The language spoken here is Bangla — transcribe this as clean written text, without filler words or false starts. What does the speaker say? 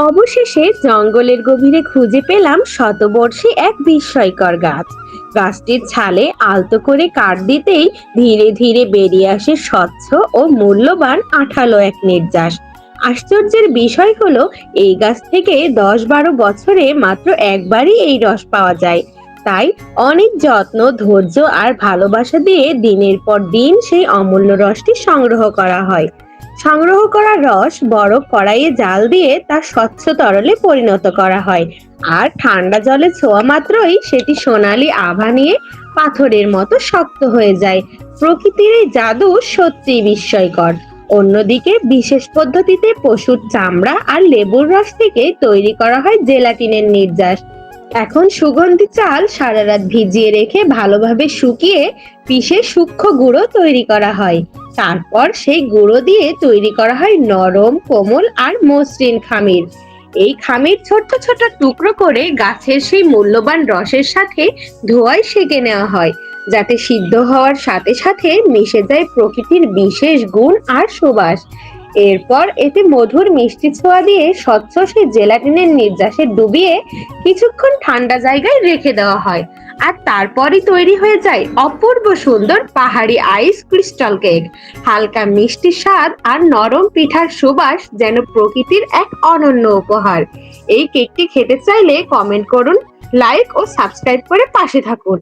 অবশেষে জঙ্গলের গভীরে খুঁজে পেলাম শতবর্ষী এক বিস্ময়কর গাছ। গাছটির ছালে আলতো করে কাঠ দিতেই ধীরে ধীরে বেরিয়ে আসে স্বচ্ছ ও মূল্যবান আঠালো এক নির্যাস। আশ্চর্যের বিষয় হলো, এই গাছ থেকে 10-12 বছরে মাত্র একবারই এই রস পাওয়া যায়। তাই অনেক যত্ন, ধৈর্য আর ভালোবাসা দিয়ে দিনের পর দিন সেই অমূল্য রসটি সংগ্রহ করা হয়। সংগ্রহ করা রস বরফ কড়াইয়ে জাল দিয়ে তা স্বচ্ছ তরলে পরিণত করা হয়, আর ঠান্ডা জলে ছোঁয়া মাত্রই সেটি সোনালী আভা নিয়ে পাথরের মতো শক্ত হয়ে যায়। প্রকৃতির এই জাদু সত্যিই বিস্ময়কর। অন্যদিকে বিশেষ পদ্ধতিতে পশুর চামড়া আর লেবুর রস থেকে তৈরি করা হয় জেলাটিনের নির্যাস। এখন সুগন্ধি চাল সারা রাত ভিজিয়ে রেখে ভালোভাবে শুকিয়ে পিষে সূক্ষ্ম গুঁড়ো তৈরি করা হয়। তারপর সেই গুঁড়ো দিয়ে তৈরি করা হয় নরম, কোমল আর মসৃণ খামির। এই খামির ছোট ছোট টুকরো করে গাছের সেই মূল্যবান রসের সাথে ধোঁয়ায় সেঁকে নেওয়া হয়, যাতে সিদ্ধ হওয়ার সাথে সাথে মিশে যায় প্রকৃতির বিশেষ গুণ আর সুবাস। এরপর এতে মধুর মিষ্টি ছোঁয়া দিয়ে স্বচ্ছ সেই জেলাটিনের নির্যাসে ডুবিয়ে কিছুক্ষণ ঠান্ডা জায়গায় রেখে দেওয়া হয়। আর তারপরই তৈরি হয়ে যায় অপূর্ব সুন্দর পাহাড়ি আইস ক্রিস্টাল কেক। হালকা মিষ্টি স্বাদ আর নরম পিঠার সুবাস যেন প্রকৃতির এক অনন্য উপহার। এই কেকটি খেতে চাইলে কমেন্ট করুন, লাইক ও সাবস্ক্রাইব করে পাশে থাকুন।